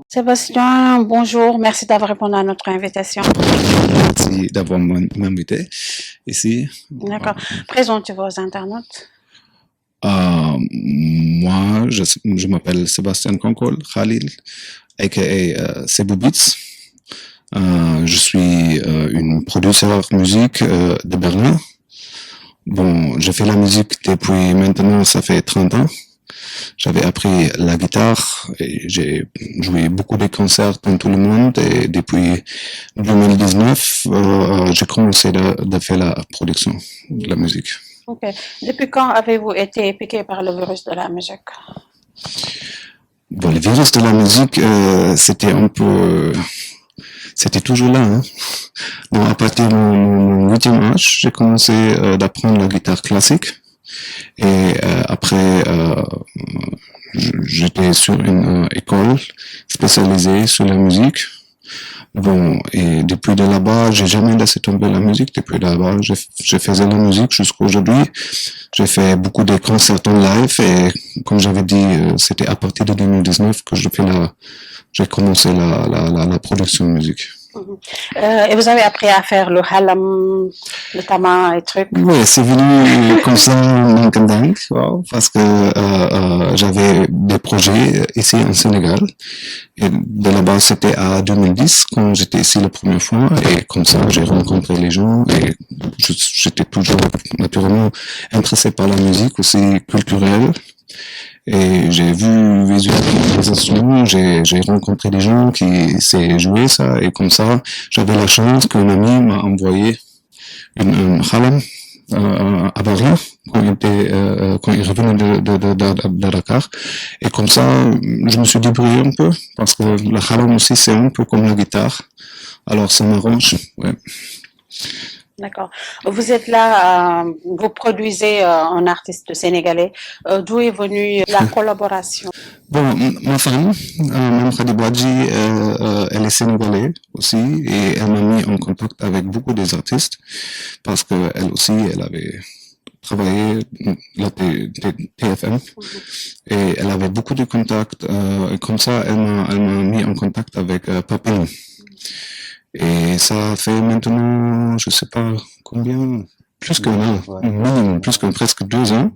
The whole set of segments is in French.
Sébastien, bonjour, merci d'avoir répondu à notre invitation. Merci d'avoir m'invité ici. D'accord. Présentez-vous aux internautes. Moi, je m'appelle Sébastien Konkol Khalil, aka Cebu Beats. Je suis une producteur musique de Berlin. Bon, j'ai fait la musique depuis maintenant, ça fait 30 ans. J'avais appris la guitare et j'ai joué beaucoup de concerts dans tout le monde et depuis 2019, j'ai commencé de faire la production de la musique. Ok. Depuis quand avez-vous été piqué par le virus de la musique? Bon, le virus de la musique, c'était un peu, c'était toujours là. Hein. Bon, à partir de mon 8e âge, j'ai commencé d'apprendre la guitare classique. Et après, j'étais sur une école spécialisée sur la musique. Bon, et depuis de là-bas, j'ai jamais laissé tomber la musique. Depuis là-bas, je faisais la musique jusqu'à aujourd'hui. J'ai fait beaucoup de concerts en live et comme j'avais dit, c'était à partir de 2019 que j'ai commencé la production de musique. Et vous avez appris à faire le halam, le tama et trucs? Oui, c'est venu comme ça en dingue, parce que j'avais des projets ici en Sénégal. Et de là-bas, c'était à 2010 quand j'étais ici la première fois. Et comme ça, j'ai rencontré les gens et j'étais toujours naturellement intéressé par la musique aussi culturelle. Et j'ai vu visualiser les instruments, j'ai rencontré des gens qui savaient jouer ça. Et comme ça, j'avais la chance qu'un ami m'a envoyé une halam à Berlin quand il revenait de Dakar. Et comme ça, je me suis débrouillé un peu parce que la halam aussi c'est un peu comme la guitare. Alors ça m'arrange. Ouais. D'accord. Vous êtes là, vous produisez un artiste sénégalais. D'où est venue la collaboration? Bon, ma femme, Mme Khadibouadji, elle est sénégalaise aussi et elle m'a mis en contact avec beaucoup des artistes parce qu'elle aussi, elle avait travaillé la TFM et elle avait beaucoup de contacts. Et comme ça, elle m'a mis en contact avec Papillon. Et ça fait maintenant, je sais pas combien, plus qu'un an, minimum, plus que presque 2 ans.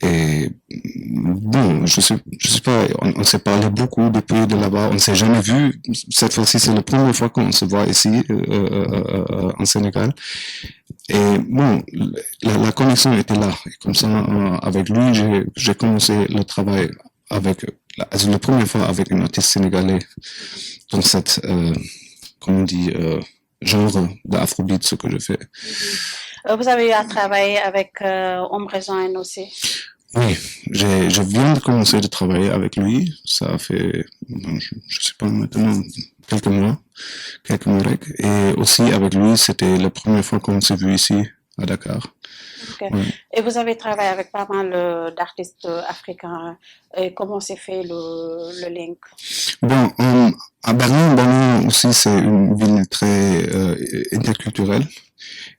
Et bon, je sais pas, on s'est parlé beaucoup depuis de là-bas, on s'est jamais vu. Cette fois-ci, c'est la première fois qu'on se voit ici en Sénégal. Et bon, la connexion était là. Et comme ça, avec lui, j'ai commencé le travail avec, c'est la première fois avec un artiste sénégalais dans cette, comment on dit, genre d'afrobeat, ce que je fais. Vous avez eu à travailler avec Ombrezon aussi? Oui, je viens de commencer de travailler avec lui. Ça fait, je sais pas maintenant, quelques mois, et aussi avec lui, c'était la première fois qu'on s'est vu ici à Dakar. Okay. Ouais. Et vous avez travaillé avec pas mal d'artistes africains. Et comment s'est fait le link? Bon, à Berlin aussi, c'est une ville très interculturelle.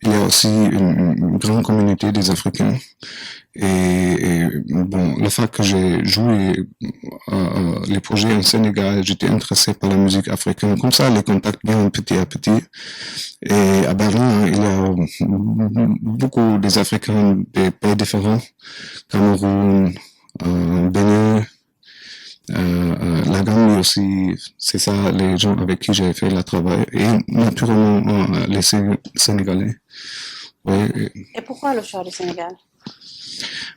Il y a aussi une grande communauté des Africains. Et bon, le fait que j'ai joué les projets en Sénégal, j'étais intéressé par la musique africaine. Comme ça, les contacts viennent petit à petit. Et à Berlin, il y a beaucoup des Africains des pays différents. Cameroun, Bénin, la Gambie aussi, c'est ça les gens avec qui j'ai fait le travail. Et naturellement, les Sénégalais. Ouais. Et pourquoi le choix du Sénégal?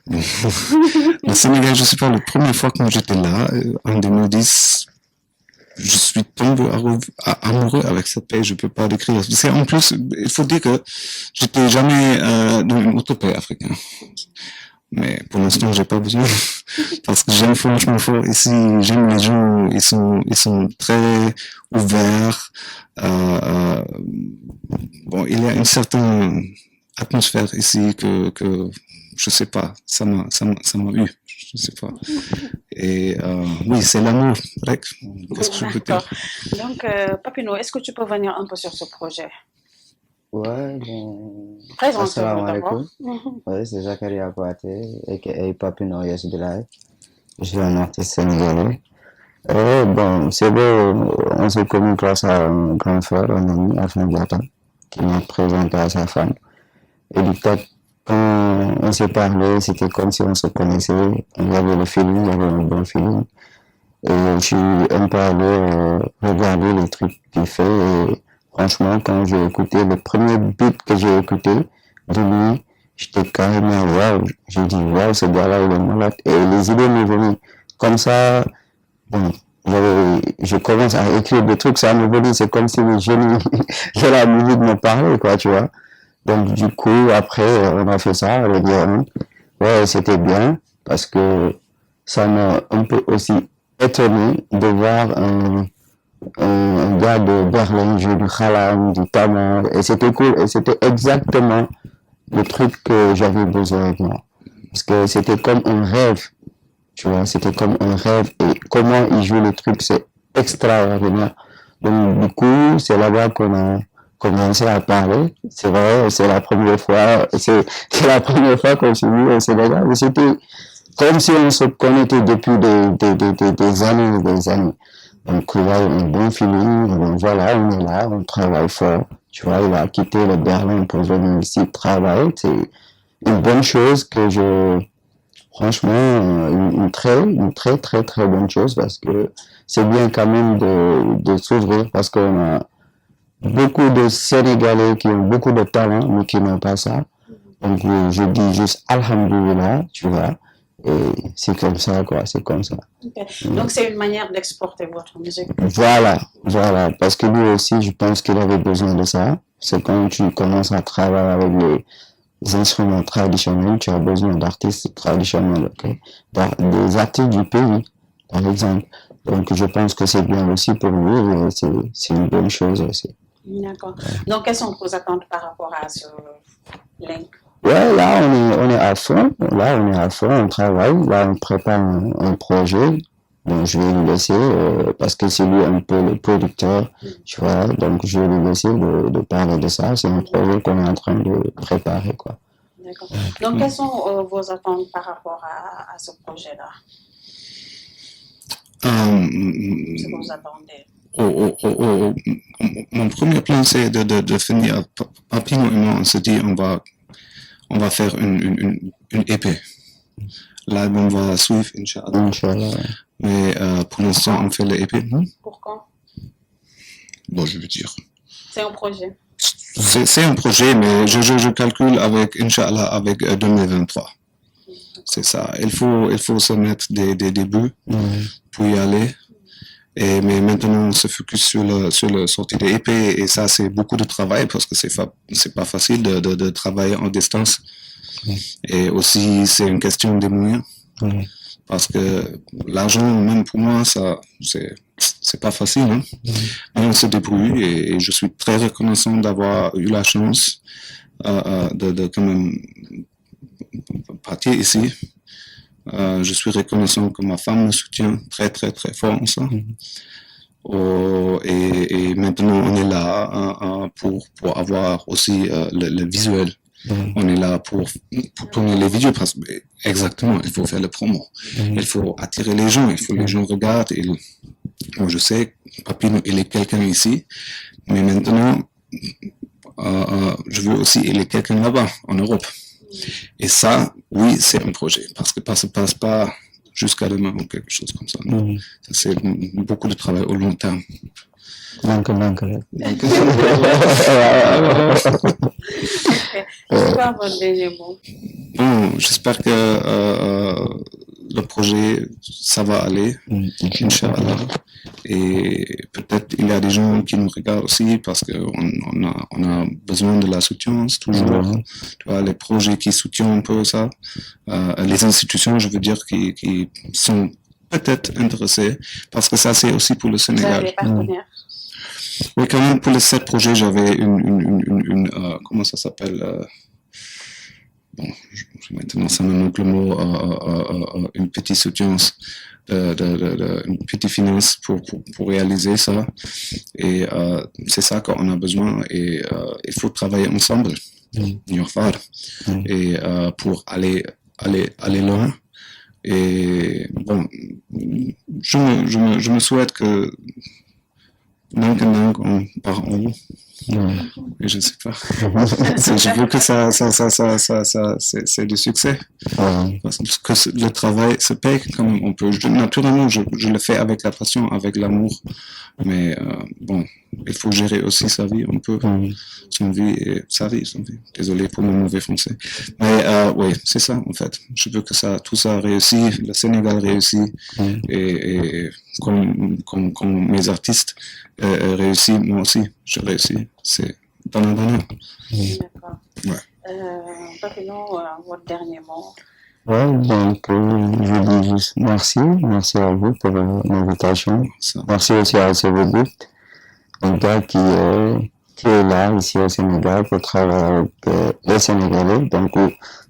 Le Sénégal, je sais pas, la première fois quand j'étais là, en 2010, je suis tombé amoureux avec ce pays, je peux pas décrire. C'est en plus, il faut dire que j'étais jamais dans une autre pays africain. Mais pour l'instant, j'ai pas besoin parce que j'aime franchement fort ici. J'aime les gens, ils sont très ouverts. Bon, il y a une certaine atmosphère ici que je sais pas, ça m'a eu, je sais pas. Et oui, c'est l'amour, qu'est-ce que je peux dire? Donc, Papino, est-ce que tu peux venir un peu sur ce projet? Ouais, bon. Présente-toi Assalamu d'abord. alaikum. Ouais, c'est Zakaria Kouate, aka Papino Yes Bilal. Je suis un artiste sénégalais. Bon, c'est beau, on s'est connus grâce à un grand frère, un ami, Afin Diatta, qui m'a présenté à sa femme. Et du coup, quand on s'est parlé, c'était comme si on se connaissait. Il y avait le feeling, il y avait un bon feeling. Et je suis un peu allé regarder les trucs qu'il fait. Et franchement, quand j'ai écouté le premier beat que j'ai écouté de lui, j'étais carrément waouh. J'ai dit waouh, ce gars-là, il est malade. Et les idées m'ont venu comme ça. Bon, je commence à écrire des trucs, ça me venu, c'est comme si le génie de la musique me parlait, quoi, tu vois. Donc, du coup, après, on a fait ça avec Yohan. Ouais, c'était bien, parce que ça m'a un peu aussi étonné de voir un gars de Berlin jouer du Khalam, du Tama, et c'était cool, et c'était exactement le truc que j'avais besoin avec moi. Parce que c'était comme un rêve, tu vois, c'était comme un rêve, et comment il joue le truc, c'est extraordinaire. Donc, du coup, c'est là-bas qu'on a commencé à parler. C'est vrai, c'est la première fois qu'on s'est vu au Sénégal, mais c'était comme si on se connaissait depuis des années et des années. Donc, il y a un bon feeling, donc voilà, on est là, on travaille fort. Tu vois, il a quitté le Berlin pour venir ici travailler. C'est une bonne chose franchement, une très bonne chose parce que c'est bien quand même de s'ouvrir parce qu'on a beaucoup de Sénégalais qui ont beaucoup de talent mais qui n'ont pas ça. Donc, je dis juste Alhamdulillah, tu vois. Et c'est comme ça, quoi, c'est comme ça. Okay. Donc, c'est une manière d'exporter votre musique. Voilà, parce que lui aussi, je pense qu'il avait besoin de ça. C'est quand tu commences à travailler avec les instruments traditionnels, tu as besoin d'artistes traditionnels, ok? Des artistes du pays, par exemple. Donc, je pense que c'est bien aussi pour lui, et c'est une bonne chose aussi. D'accord. Donc, quelles sont vos attentes par rapport à ce link? Ouais, là, on est à fond. Là, on est à fond, on travaille. Là, on prépare un projet. Donc, je vais lui laisser, parce que c'est lui un peu le producteur, tu vois. Donc, je vais lui laisser de parler de ça. C'est un projet qu'on est en train de préparer, quoi. D'accord. Donc, quelles sont vos attentes par rapport à ce projet-là? Ce que vous attendez? Mon premier plan, c'est de finir. Papino et moi, on se dit, on va faire une épée. L'album va suivre, Inch'Allah. Inch'Allah. Mais pour l'instant, on fait l'épée. Pourquoi? Bon, je veux dire. C'est un projet. C'est un projet, mais je calcule avec, Inch'Allah, avec 2023. C'est ça. Il faut se mettre des buts pour y aller. Mais maintenant, on se focus sur la sortie des épées. Et ça, c'est beaucoup de travail parce que c'est pas facile de travailler en distance. Et aussi, c'est une question de moyens. Parce que l'argent, même pour moi, ça, c'est pas facile. Hein? Mais on se débrouille et je suis très reconnaissant d'avoir eu la chance de quand même partir ici. Je suis reconnaissant que ma femme me soutient très fort en ça. Et maintenant, on est là pour avoir aussi le visuel. On est là pour tourner les vidéos parce que exactement, il faut faire le promo. Il faut attirer les gens, il faut que les gens regardent. Et moi, je sais, Papino, il est quelqu'un ici, mais maintenant, je veux aussi il est quelqu'un là-bas, en Europe. Et ça, oui, c'est un projet, parce que ça passe pas jusqu'à demain ou quelque chose comme ça. Ça c'est beaucoup de travail au long terme. Danke. C'est quoi votre dernier mot? Bon, j'espère que le projet, ça va aller, Inch'Allah. Et peut-être il y a des gens qui nous regardent aussi parce qu'on a besoin de la soutien toujours. Tu vois, les projets qui soutiennent un peu ça, les institutions, je veux dire, qui sont peut-être intéressées parce que ça c'est aussi pour le Sénégal. Vous avez des partenaires? Oui, quand même, pour les 7 projets, j'avais une comment ça s'appelle bon, maintenant, ça me manque le mot, une petite soutien, une petite finance pour réaliser ça. Et c'est ça qu'on a besoin. Et il faut travailler ensemble, et pour aller loin. Et bon, je me souhaite que on part en haut. Mais je ne sais pas. Je veux que ça c'est du succès. Parce que le travail se paye comme on peut. Naturellement, je le fais avec la passion, avec l'amour. Mais bon, il faut gérer aussi sa vie. On peut son vie et sa vie. Désolé pour mon mauvais français. Mais oui, c'est ça en fait. Je veux que tout ça réussisse, le Sénégal réussit et comme mes artistes réussissent, moi aussi, je réussis. C'est donnant. D'accord. Ouais. Papillon, votre dernier mot. Ouais, donc je dis juste merci à vous pour l'invitation. Merci aussi à Sevegut, un gars qui est là ici au Sénégal pour travailler avec les Sénégalais. Donc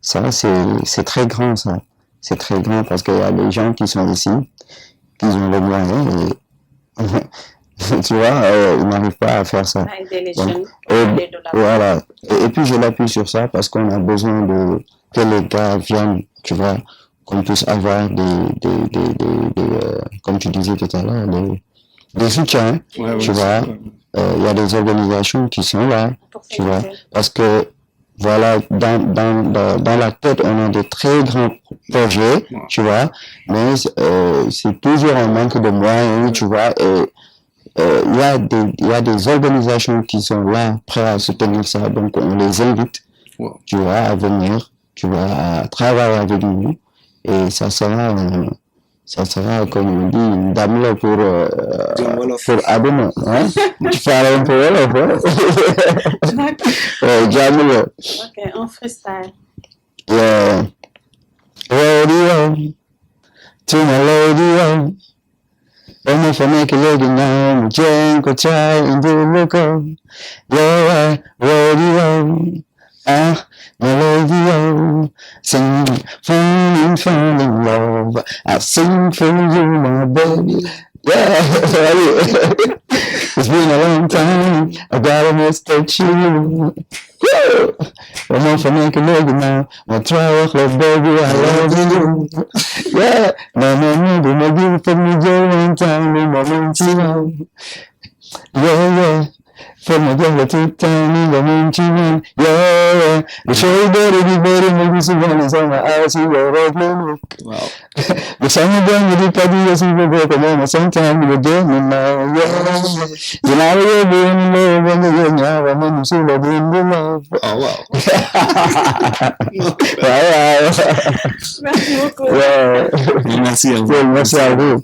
ça c'est très grand ça, c'est très grand parce qu'il y a des gens qui sont ici, qui ont les moyens et tu vois, ils n'arrivent pas à faire ça. À aider les Donc, jeunes. Voilà. Et puis je l'appuie sur ça parce qu'on a besoin que les gars viennent, tu vois, qu'on puisse avoir comme tu disais tout à l'heure, des soutiens, tu vois. Il y a des organisations qui sont là, tu vois, parce que voilà, dans la tête, on a de très grands projets, tu vois, mais c'est toujours un manque de moyens, tu vois, et il y a des organisations qui sont là, prêts à soutenir ça, donc on les invite, tu vois, à venir, tu vois, à travailler avec nous, et ça sera, comme on dit, une dame là pour Adama, hein? Tu parles un peu Wolof, hein? Jamila. Ok, en freestyle. Yeah. Radio, to my radio. When I make a lady now, Jane could try and do local. Yeah, radio. My sing, fall in love. I sing for you, my baby. Yeah, it's been a long time. I gotta mistake you. I'm off and make a leg now. My try love, baby, I love you. Yeah, no, give for me, Joe, one time, in my Montino. Yeah. For my girl, two time in the Montino. Yeah. The show better be better, maybe someone is on my eyes, you are right now. Wow. The song again with the party, yes, we will go on sometime with the game, and now, yeah. You know, you're being low when you're now, and then you see the wind in love. Oh, wow. Merci beaucoup. Yeah. Merci à vous. Merci à vous.